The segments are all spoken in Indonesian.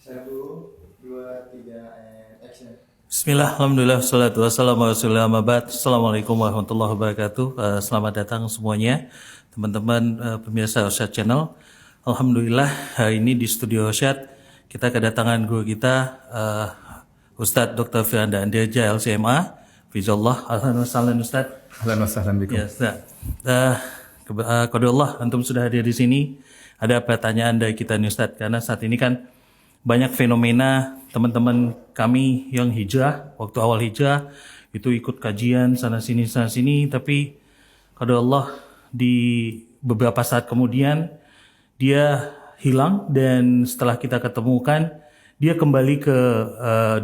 Satu, dua, tiga, and action. Bismillah, alhamdulillah, salatu wassalamu ala rasulillah, amma ba'd. Assalamualaikum warahmatullahi wabarakatuh. Selamat datang semuanya, teman-teman pemirsa Irsyad Channel. Alhamdulillah, hari ini di studio Irsyad, kita kedatangan guru kita, Ustadz Dr. Firanda Andirja, LCMA. Fizallah, Alhamdulillah, Ustadz. Ahlan wa sahlan bikum. Ya, Ustadz. Qadarullah, antum sudah hadir di sini. Ada pertanyaan dari kita nih Ustadz, karena saat ini kan banyak fenomena teman-teman kami yang hijrah, waktu awal hijrah itu ikut kajian sana sini, tapi qadarullah di beberapa saat kemudian dia hilang, dan setelah kita ketemukan dia kembali ke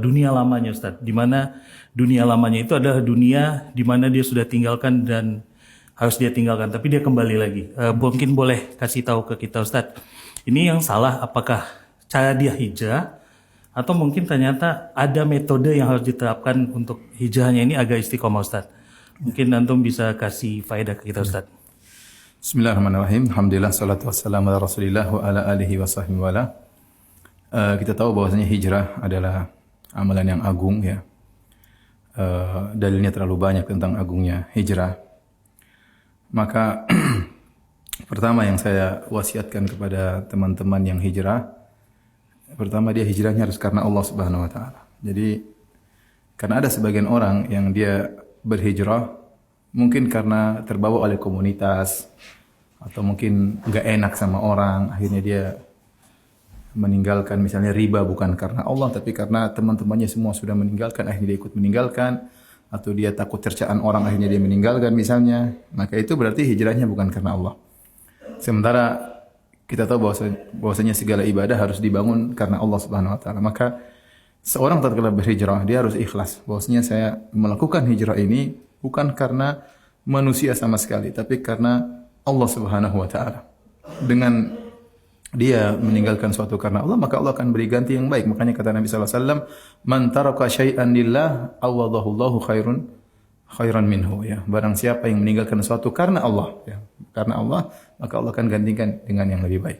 dunia lamanya Ustadz, di mana dunia lamanya itu adalah dunia di mana dia sudah tinggalkan dan harus dia tinggalkan, tapi dia kembali lagi. Mungkin boleh kasih tahu ke kita Ustadz, ini yang salah apakah cara dia hijrah, atau mungkin ternyata ada metode yang harus diterapkan untuk hijrahnya ini agar istiqomah Ustaz. Mungkin antum bisa kasih faedah ke kita Ustaz. Bismillahirrahmanirrahim. Alhamdulillah, salatu wassalamu ala rasulillah wa ala alihi wa sahbihi wala. Kita tahu bahwasanya hijrah adalah amalan yang agung ya. Dalilnya terlalu banyak tentang agungnya hijrah. Maka pertama yang saya wasiatkan kepada teman-teman yang hijrah, pertama dia hijrahnya harus karena Allah Subhanahu wa taala. Jadi karena ada sebagian orang yang dia berhijrah mungkin karena terbawa oleh komunitas atau mungkin enggak enak sama orang, akhirnya dia meninggalkan misalnya riba bukan karena Allah tapi karena teman-temannya semua sudah meninggalkan, akhirnya dia ikut meninggalkan, atau dia takut cercaan orang akhirnya dia meninggalkan misalnya, maka itu berarti hijrahnya bukan karena Allah. Sementara kita tahu bahwasanya segala ibadah harus dibangun karena Allah Subhanahu wa taala. Maka seorang tatkala berhijrah dia harus ikhlas bahwasanya saya melakukan hijrah ini bukan karena manusia sama sekali, tapi karena Allah Subhanahu wa taala. Dengan dia meninggalkan suatu karena Allah, maka Allah akan beri ganti yang baik. Makanya kata Nabi sallallahu alaihi wasallam, "Man taraka syai'an lillah, awadahullahu khairan minhu," ya. Barang siapa yang meninggalkan sesuatu karena Allah, ya, karena Allah, maka Allah akan gantikan dengan yang lebih baik.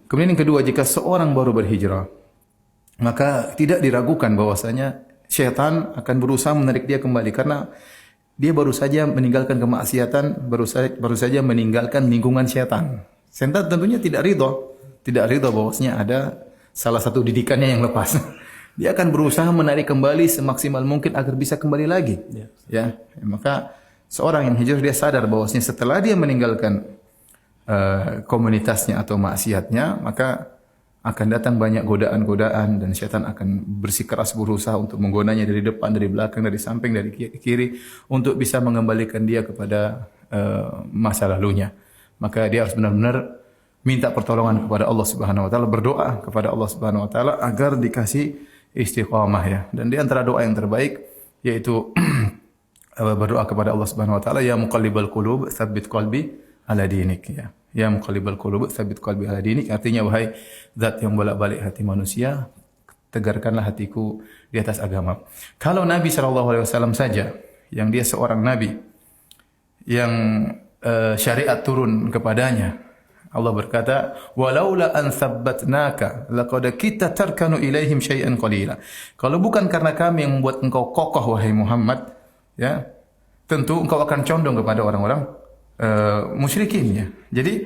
Kemudian yang kedua, jika seorang baru berhijrah, maka tidak diragukan bahwasanya syaitan akan berusaha menarik dia kembali karena dia baru saja meninggalkan kemaksiatan, baru saja meninggalkan lingkungan syaitan. Syaitan tentunya tidak ridho bahwasanya ada salah satu didikannya yang lepas. Dia akan berusaha menarik kembali semaksimal mungkin agar bisa kembali lagi. Ya, maka seorang yang hijrah dia sadar bahwasanya setelah dia meninggalkan komunitasnya atau maksiatnya, maka akan datang banyak godaan-godaan dan syaitan akan bersikeras berusaha untuk menggodanya dari depan, dari belakang, dari samping, dari kiri untuk bisa mengembalikan dia kepada masa lalunya. Maka dia harus benar-benar minta pertolongan kepada Allah Subhanahu wa taala, berdoa kepada Allah Subhanahu wa taala agar dikasih istiqamah ya. Dan di antara doa yang terbaik yaitu berdoa kepada Allah Subhanahu wa taala, ya muqallibal qulub tsabbit qalbi ala dinik ya. Ya muqallibal qulub tsabbit qalbi ala dinik, artinya wahai zat yang bolak-balik hati manusia, tegarkanlah hatiku di atas agama. Kalau Nabi sallallahu alaihi wasallam saja yang dia seorang nabi yang syariat turun kepadanya, Allah berkata, "Walaula an tsabbatnaka laqad kita tarkanu ilaihim syai'an qalila." Kalau bukan karena kami yang membuat engkau kokoh wahai Muhammad, ya, tentu engkau akan condong kepada orang-orang musyrikin ya. Jadi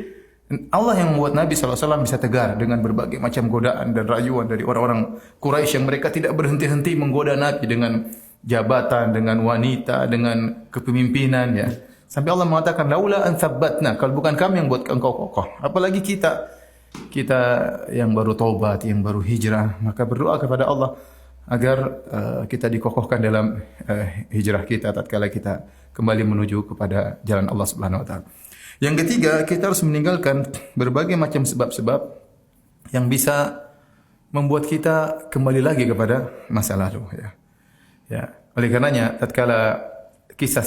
Allah yang membuat Nabi SAW bisa tegar dengan berbagai macam godaan dan rayuan dari orang-orang Quraisy yang mereka tidak berhenti-henti menggoda Nabi dengan jabatan, dengan wanita, dengan kepemimpinan ya. Sampai Allah mengatakan, laula an tsabbatna, kalau bukan kami yang buat engkau kokoh. Apalagi kita yang baru taubat, yang baru hijrah, maka berdoa kepada Allah agar kita dikokohkan dalam hijrah kita tatkala kita kembali menuju kepada jalan Allah Subhanahu wa taala. Yang ketiga, kita harus meninggalkan berbagai macam sebab-sebab yang bisa membuat kita kembali lagi kepada masa lalu ya. Ya, oleh karenanya tatkala kisah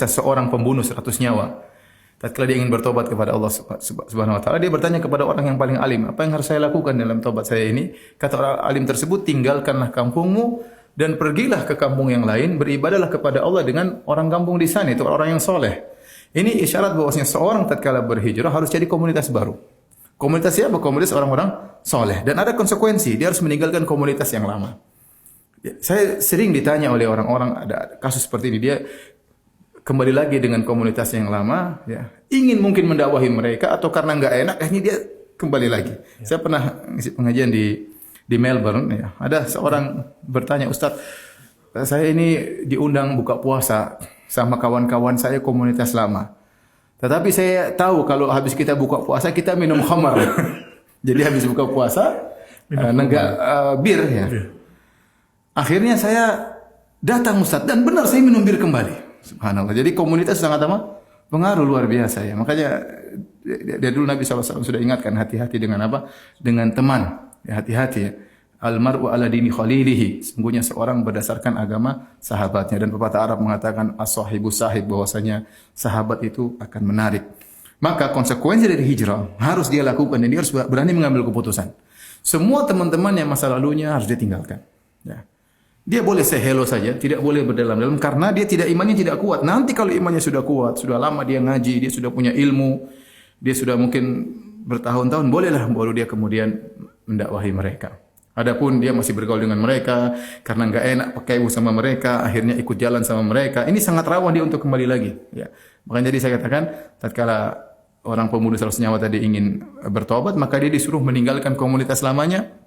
seorang pembunuh 100 nyawa. Tatkala dia ingin bertobat kepada Allah Subhanahu wa taala, dia bertanya kepada orang yang paling alim, "Apa yang harus saya lakukan dalam tobat saya ini?" Kata orang alim tersebut, "Tinggalkanlah kampungmu dan pergilah ke kampung yang lain, beribadahlah kepada Allah dengan orang kampung di sana, itu orang yang soleh." Ini isyarat bahwasanya seorang tatkala berhijrah harus jadi komunitas baru. Komunitas siapa? Komunitas orang-orang soleh. Dan ada konsekuensi. Dia harus meninggalkan komunitas yang lama. Saya sering ditanya oleh orang-orang, ada kasus seperti ini. Dia kembali lagi dengan komunitas yang lama, ya, ingin mungkin mendakwahi mereka atau karena nggak enak, akhirnya dia kembali lagi. Saya pernah ngisi pengajian di Melbourne, ya. Ada seorang bertanya, Ustadz, saya ini diundang buka puasa sama kawan-kawan saya komunitas lama. Tetapi saya tahu kalau habis kita buka puasa kita minum khamar. Jadi habis buka puasa bir ya. Akhirnya saya datang Ustadz dan benar saya minum bir kembali. Subhanallah. Jadi komunitas sangat apa? Pengaruh luar biasa ya. Makanya dari dulu Nabi SAW sudah ingatkan hati-hati dengan apa? Dengan teman. Ya, hati-hati ya. Al-mar'u ala dini khalilihi. Sungguhnya seorang berdasarkan agama sahabatnya. Dan pepatah Arab mengatakan as-sahibu sahib, bahwasanya sahabat itu akan menarik. Maka konsekuensi dari hijrah harus dia lakukan dan dia harus berani mengambil keputusan. Semua teman-teman yang masa lalunya harus ditinggalkan. Ya. Dia boleh say hello saja, tidak boleh berdalam-dalam karena dia imannya tidak kuat. Nanti kalau imannya sudah kuat, sudah lama dia ngaji, dia sudah punya ilmu, dia sudah mungkin bertahun-tahun, bolehlah baru dia kemudian mendakwahi mereka. Adapun dia masih bergaul dengan mereka karena enggak enak pakai sama mereka, akhirnya ikut jalan sama mereka. Ini sangat rawan dia untuk kembali lagi, ya. Makanya jadi saya katakan tatkala orang pemuda 100 nyawa tadi ingin bertobat, maka dia disuruh meninggalkan komunitas lamanya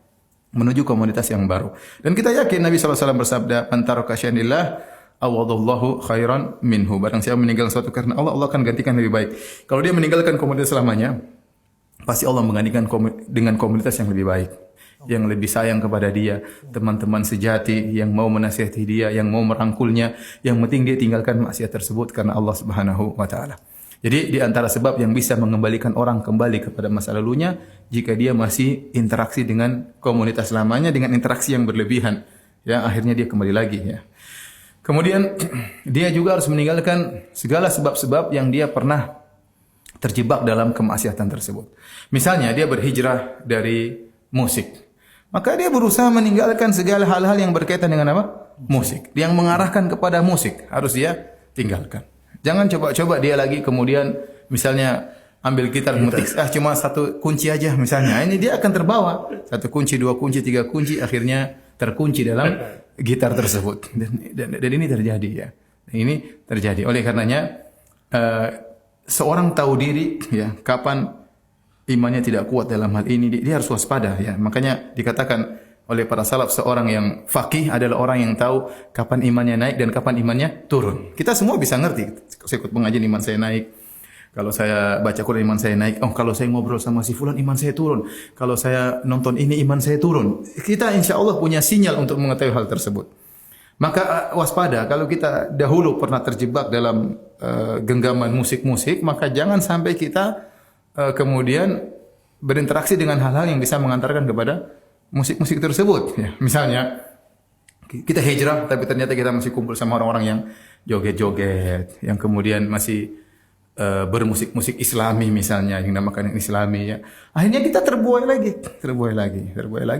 menuju komunitas yang baru. Dan kita yakin Nabi SAW bersabda, "Antaraka syai'illah awadallahu khairan minhu." Barang siapa meninggalkan sesuatu karena Allah, Allah akan gantikan lebih baik. Kalau dia meninggalkan komunitas lamanya, pasti Allah menggantikan dengan komunitas yang lebih baik, yang lebih sayang kepada dia, teman-teman sejati yang mau menasihati dia, yang mau merangkulnya. Yang penting dia tinggalkan maksiat tersebut karena Allah Subhanahu wa taala. Jadi di antara sebab yang bisa mengembalikan orang kembali kepada masa lalunya, jika dia masih interaksi dengan komunitas lamanya dengan interaksi yang berlebihan, ya akhirnya dia kembali lagi, ya. Kemudian dia juga harus meninggalkan segala sebab-sebab yang dia pernah terjebak dalam kemaksiatan tersebut. Misalnya dia berhijrah dari musik, maka dia berusaha meninggalkan segala hal-hal yang berkaitan dengan apa? Musik. Yang mengarahkan kepada musik harus dia tinggalkan. Jangan coba-coba dia lagi kemudian misalnya ambil gitar metik cuma satu kunci aja misalnya. Ini dia akan terbawa. Satu kunci, dua kunci, tiga kunci akhirnya terkunci dalam gitar tersebut. Dan ini terjadi ya. Ini terjadi. Oleh karenanya seorang tahu diri ya kapan imannya tidak kuat dalam hal ini, dia harus waspada ya. Makanya dikatakan oleh para salaf seorang yang faqih adalah orang yang tahu kapan imannya naik dan kapan imannya turun. Kita semua bisa ngerti. Saya ikut pengajian iman saya naik. Kalau saya baca Quran iman saya naik. Oh, kalau saya ngobrol sama si fulan iman saya turun. Kalau saya nonton ini iman saya turun. Kita insya Allah punya sinyal untuk mengetahui hal tersebut. Maka waspada kalau kita dahulu pernah terjebak dalam genggaman musik-musik, maka jangan sampai kita kemudian berinteraksi dengan hal-hal yang bisa mengantarkan kepada musik-musik tersebut. Ya, misalnya kita hijrah, tapi ternyata kita masih kumpul sama orang-orang yang joget-joget, yang kemudian masih bermusik-musik Islami misalnya, yang namakan Islami. Ya. Akhirnya kita terbuai lagi.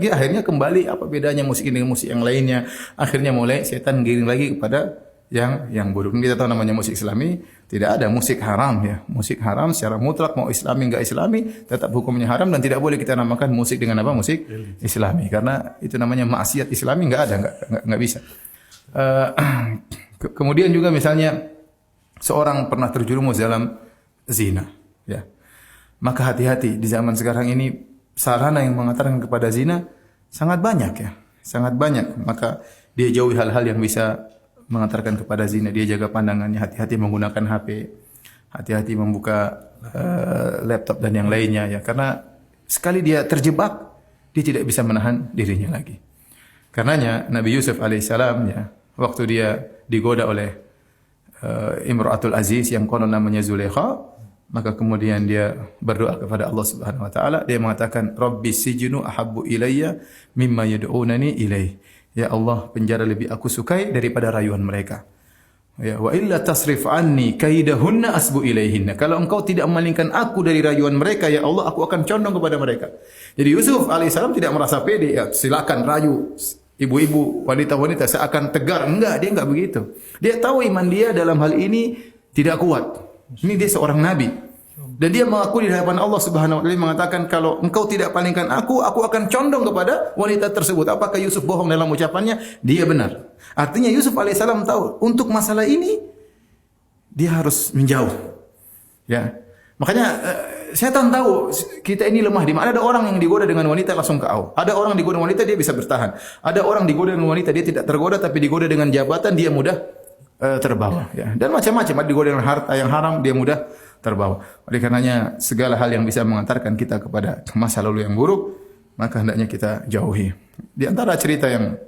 Akhirnya kembali apa bedanya musik ini dengan musik yang lainnya? Akhirnya mulai setan giring lagi kepada yang buruk. Kita tahu namanya musik Islami, tidak ada musik haram ya. Musik haram secara mutlak mau Islami enggak Islami tetap hukumnya haram dan tidak boleh kita namakan musik dengan apa? Musik Islami karena itu namanya maksiat Islami enggak bisa. Kemudian juga misalnya seorang pernah terjerumus dalam zina ya. Maka hati-hati di zaman sekarang ini sarana yang mengantarkan kepada zina sangat banyak ya. Sangat banyak. Maka dia jauhi hal-hal yang bisa mengantarkan kepada zina, dia jaga pandangannya, hati-hati menggunakan HP, hati-hati membuka laptop dan yang lainnya ya, karena sekali dia terjebak, dia tidak bisa menahan dirinya lagi. Karenanya Nabi Yusuf alaihissalam ya, waktu dia digoda oleh Imra'atul Aziz yang konon namanya Zulaikha, maka kemudian dia berdoa kepada Allah Subhanahu wa taala, dia mengatakan Rabbi sijnu ahabbu ilayya mimma yad'unani ilaih. Ya Allah, penjara lebih aku sukai daripada rayuan mereka. Ya, wa illa tasrif anni kaidahunna asbu ilaihinna. Kalau engkau tidak memalingkan aku dari rayuan mereka, ya Allah, aku akan condong kepada mereka. Jadi Yusuf alaihissalam tidak merasa pede, ya silakan rayu ibu-ibu, wanita-wanita, saya akan tegar. Enggak, dia enggak begitu. Dia tahu iman dia dalam hal ini tidak kuat. Ini dia seorang nabi. Dan dia mengaku di hadapan Allah Subhanahu wa taala mengatakan kalau engkau tidak palingkan aku akan condong kepada wanita tersebut. Apakah Yusuf bohong dalam ucapannya? Dia benar. Artinya Yusuf alaihissalam tahu untuk masalah ini dia harus menjauh. Ya. Makanya setan tahu kita ini lemah di mana. Ada orang yang digoda dengan wanita langsung ke au. Ada orang digoda dengan wanita dia bisa bertahan. Ada orang digoda dengan wanita dia tidak tergoda tapi digoda dengan jabatan dia mudah terbawa. Ya. Dan macam-macam. Ada digoda dengan harta yang haram dia mudah terbawa. Oleh karenanya segala hal yang bisa mengantarkan kita kepada masa lalu yang buruk maka hendaknya kita jauhi. Di antara cerita yang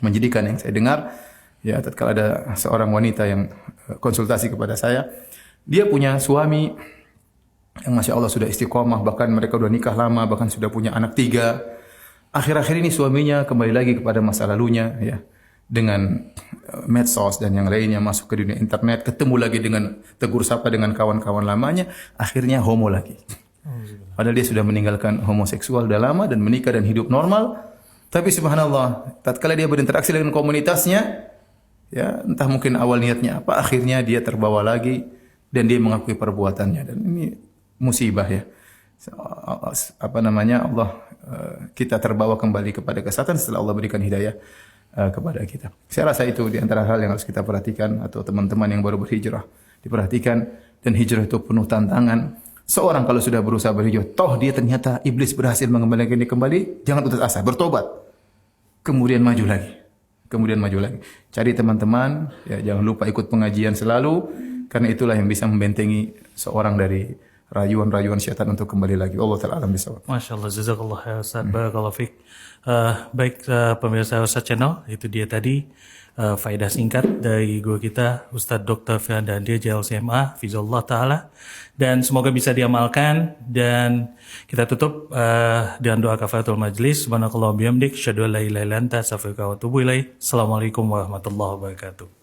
menjadikan yang saya dengar ya tatkala ada seorang wanita yang konsultasi kepada saya, dia punya suami yang masya Allah sudah istiqomah, bahkan mereka sudah nikah lama, bahkan sudah punya anak 3. Akhir-akhir ini suaminya kembali lagi kepada masa lalunya ya. Dengan medsos dan yang lainnya masuk ke dunia internet, ketemu lagi dengan tegur sapa dengan kawan-kawan lamanya, akhirnya homo lagi. Padahal dia sudah meninggalkan homoseksual sudah lama dan menikah dan hidup normal. Tapi subhanallah, tatkala dia berinteraksi dengan komunitasnya, ya entah mungkin awal niatnya apa, akhirnya dia terbawa lagi dan dia mengakui perbuatannya. Dan ini musibah ya. Apa namanya Allah kita terbawa kembali kepada kesesatan setelah Allah berikan hidayah kepada kita. Saya rasa itu di antara hal yang harus kita perhatikan atau teman-teman yang baru berhijrah diperhatikan dan hijrah itu penuh tantangan. Seorang kalau sudah berusaha berhijrah, toh dia ternyata iblis berhasil mengembalikan dia kembali, jangan putus asa, bertobat. Kemudian maju lagi. Kemudian maju lagi. Cari teman-teman, ya jangan lupa ikut pengajian selalu karena itulah yang bisa membentengi seorang dari rayuan-rayuan syaitan untuk kembali lagi. Allah Ta'ala alam bisawab. Masya Allah, jazakallah ya Ustaz, barakallahu fiik. Baik pemirsa Ustaz Channel, itu dia tadi faedah singkat dari guru kita Ustaz Dr. Firanda Andir JLCMA Fizullah Ta'ala, dan semoga bisa diamalkan. Dan kita tutup dengan doa kafaratul majlis. Subhanakallah bihamdik, syahadu an la ilaha illa anta, astaghfiruka wa atubu ilaik. Assalamualaikum warahmatullahi wabarakatuh.